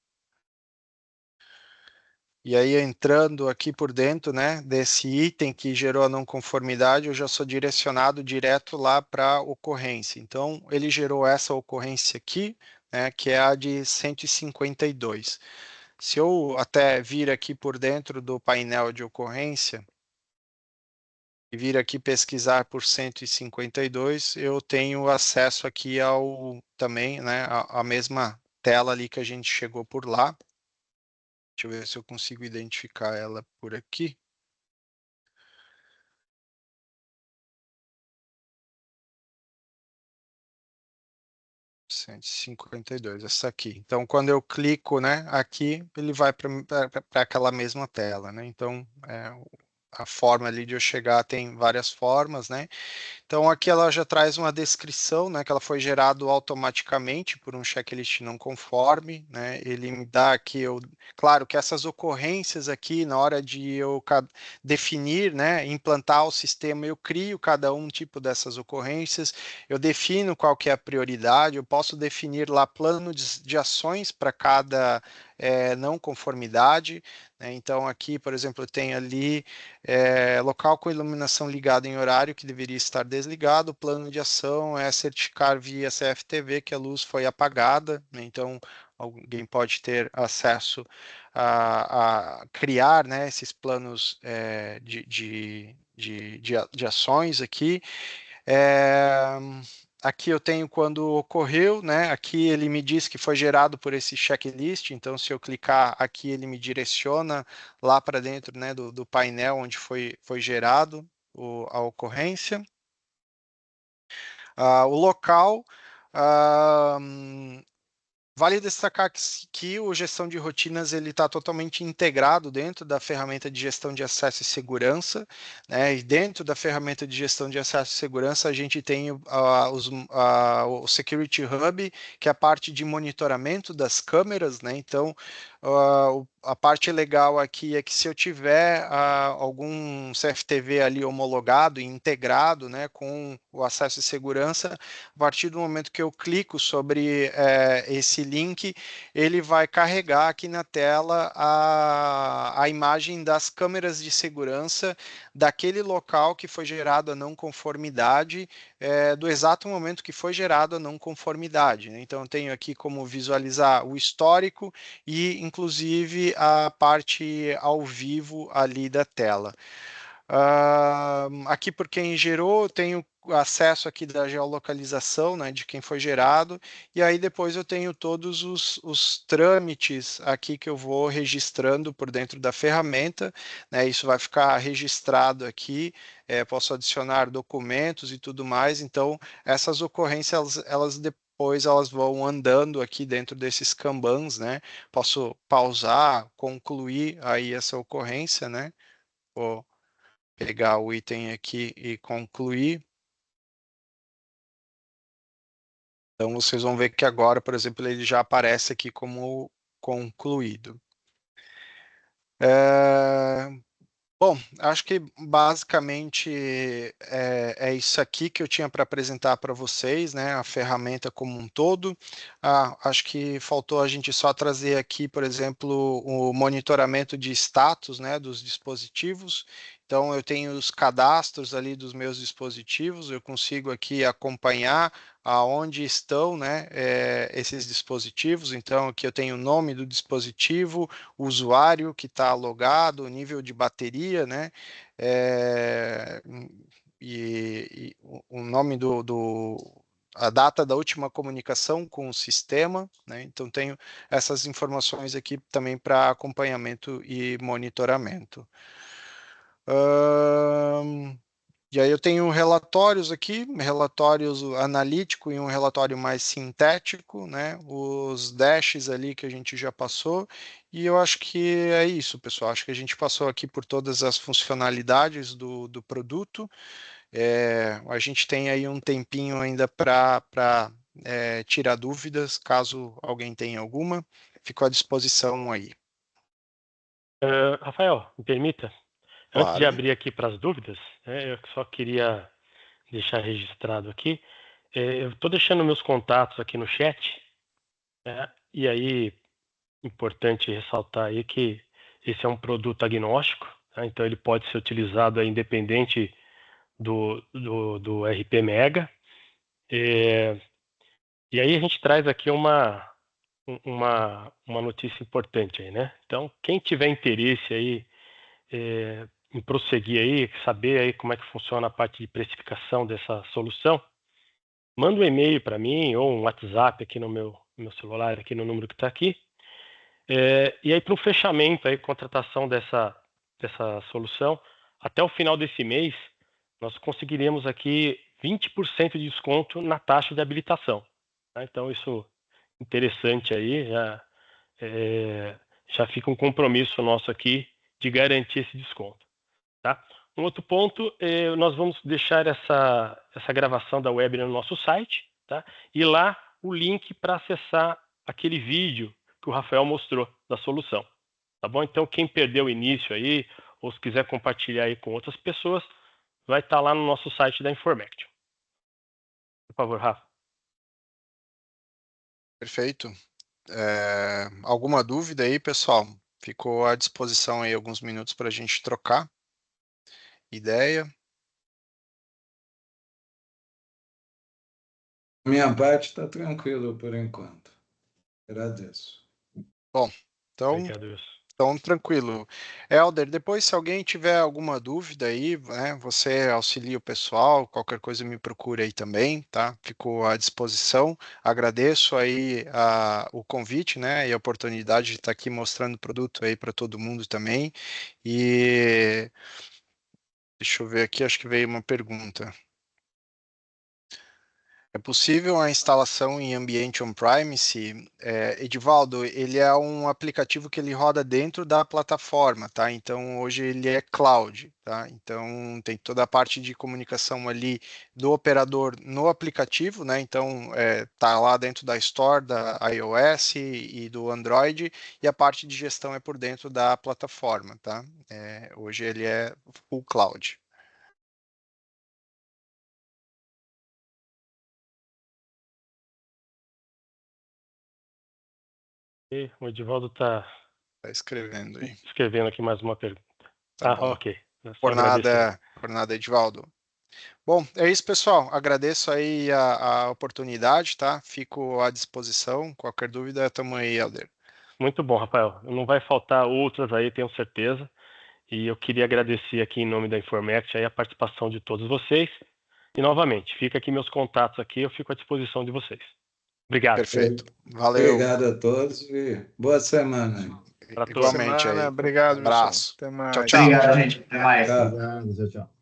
E aí, entrando aqui por dentro, né, desse item que gerou a não conformidade, eu já sou direcionado direto lá para a ocorrência. Então, ele gerou essa ocorrência aqui, né, que é a de 152. Se eu até vir aqui por dentro do painel de ocorrência e vir aqui pesquisar por 152, eu tenho acesso aqui ao também, né, a mesma tela ali que a gente chegou por lá. Deixa eu ver se eu consigo identificar ela por aqui. Cento e cinquenta e dois, essa aqui. Então, quando eu clico, né, aqui, ele vai para aquela mesma tela, né? Então, a forma ali de eu chegar tem várias formas, né? Então aqui ela já traz uma descrição, né, que ela foi gerado automaticamente por um checklist não conforme, né? Ele me dá aqui, claro que essas ocorrências aqui na hora de eu definir, né, implantar o sistema, eu crio cada um tipo dessas ocorrências, eu defino qual que é a prioridade, eu posso definir lá plano de ações para cada não conformidade, né? Então aqui, por exemplo, eu tenho ali local com iluminação ligada em horário que deveria estar desligado, o plano de ação é certificar via CFTV que a luz foi apagada, né? Então alguém pode ter acesso a criar, né, esses planos de ações aqui. Aqui eu tenho quando ocorreu, né? Aqui ele me diz que foi gerado por esse checklist, então se eu clicar aqui ele me direciona lá para dentro, né, do painel onde foi gerado a ocorrência. O local, vale destacar que o gestão de rotinas ele está totalmente integrado dentro da ferramenta de gestão de acesso e segurança, né? E dentro da ferramenta de gestão de acesso e segurança a gente tem o Security Hub, que é a parte de monitoramento das câmeras, né? Então a parte legal aqui é que se eu tiver algum CFTV ali homologado e integrado, né, com o acesso e segurança, a partir do momento que eu clico sobre esse link, ele vai carregar aqui na tela a imagem das câmeras de segurança daquele local que foi gerado a não conformidade, do exato momento que foi gerado a não conformidade, né? Então eu tenho aqui como visualizar o histórico e inclusive a parte ao vivo ali da tela. Aqui por quem gerou, tenho acesso aqui da geolocalização, né, de quem foi gerado, e aí depois eu tenho todos os trâmites aqui que eu vou registrando por dentro da ferramenta, né, isso vai ficar registrado aqui, posso adicionar documentos e tudo mais, então essas ocorrências, elas depois elas vão andando aqui dentro desses Kanbans, né, posso pausar, concluir aí essa ocorrência, né, vou pegar o item aqui e concluir. Então, vocês vão ver que agora, por exemplo, ele já aparece aqui como concluído. Bom, acho que basicamente é isso aqui que eu tinha para apresentar para vocês, né? A ferramenta como um todo. Acho que faltou a gente só trazer aqui, por exemplo, o monitoramento de status, né, dos dispositivos. Então, eu tenho os cadastros ali dos meus dispositivos, eu consigo aqui acompanhar aonde estão, né, esses dispositivos. Então, aqui eu tenho o nome do dispositivo, o usuário que está logado, o nível de bateria, né? E o nome a data da última comunicação com o sistema, né? Então tenho essas informações aqui também para acompanhamento e monitoramento. E aí eu tenho relatórios aqui, relatórios analítico e um relatório mais sintético, né? Os dashes ali que a gente já passou. E eu acho que é isso, pessoal. Acho que a gente passou aqui por todas as funcionalidades do produto. A gente tem aí um tempinho ainda para tirar dúvidas, caso alguém tenha alguma. Fico à disposição aí. Rafael, me permita, antes de Claro. abrir aqui para as dúvidas, né, eu só queria deixar registrado aqui. Eu estou deixando meus contatos aqui no chat, né, e aí, importante ressaltar aí que esse é um produto agnóstico, tá? Então ele pode ser utilizado aí, independente do RP Mega. E aí a gente traz aqui uma notícia importante aí, né? Então, quem tiver interesse aí em prosseguir aí, saber aí como é que funciona a parte de precificação dessa solução, manda um e-mail para mim ou um WhatsApp aqui no meu celular, aqui no número que está aqui. E aí, para o fechamento aí, contratação dessa solução, até o final desse mês, nós conseguiremos aqui 20% de desconto na taxa de habilitação. Tá? Então, isso interessante aí, já fica um compromisso nosso aqui de garantir esse desconto. Tá? Um outro ponto, nós vamos deixar essa gravação da web no nosso site, tá? E lá o link para acessar aquele vídeo que o Rafael mostrou da solução. Tá bom? Então, quem perdeu o início aí, ou se quiser compartilhar aí com outras pessoas, vai estar lá no nosso site da Informaction. Por favor, Rafa. Perfeito. Alguma dúvida aí, pessoal? Ficou à disposição aí alguns minutos para a gente trocar ideia. Minha parte está tranquilo por enquanto. Agradeço. Bom, Obrigado. então, tranquilo. Helder, depois se alguém tiver alguma dúvida aí, né, você auxilia o pessoal, qualquer coisa me procura aí também, tá? Ficou à disposição. Agradeço aí o convite, né, e a oportunidade de estar aqui mostrando o produto aí para todo mundo também. E deixa eu ver aqui, acho que veio uma pergunta. É possível a instalação em ambiente on-premise? Edivaldo, ele é um aplicativo que ele roda dentro da plataforma, tá? Então, hoje ele é cloud, tá? Então, tem toda a parte de comunicação ali do operador no aplicativo, né? Então, tá lá dentro da Store, da iOS e do Android, e a parte de gestão é por dentro da plataforma, tá? Hoje ele é full cloud. E o Edivaldo está Escrevendo aí. escrevendo aqui mais uma pergunta. Tá bom. Ok. Por nada, Edivaldo. Bom, é isso, pessoal. Agradeço aí a oportunidade, tá? Fico à disposição. Qualquer dúvida, estamos aí, Helder. Muito bom, Rafael. Não vai faltar outras aí, tenho certeza. E eu queria agradecer aqui em nome da Informect aí a participação de todos vocês. E novamente, fica aqui meus contatos aqui, eu fico à disposição de vocês. Obrigado. Perfeito. Valeu. Obrigado a todos e boa semana. Igualmente aí. Obrigado, Abraço. pessoal. Até mais. Tchau, tchau. Obrigado, gente. Até mais. Tchau. Obrigado, tchau, tchau.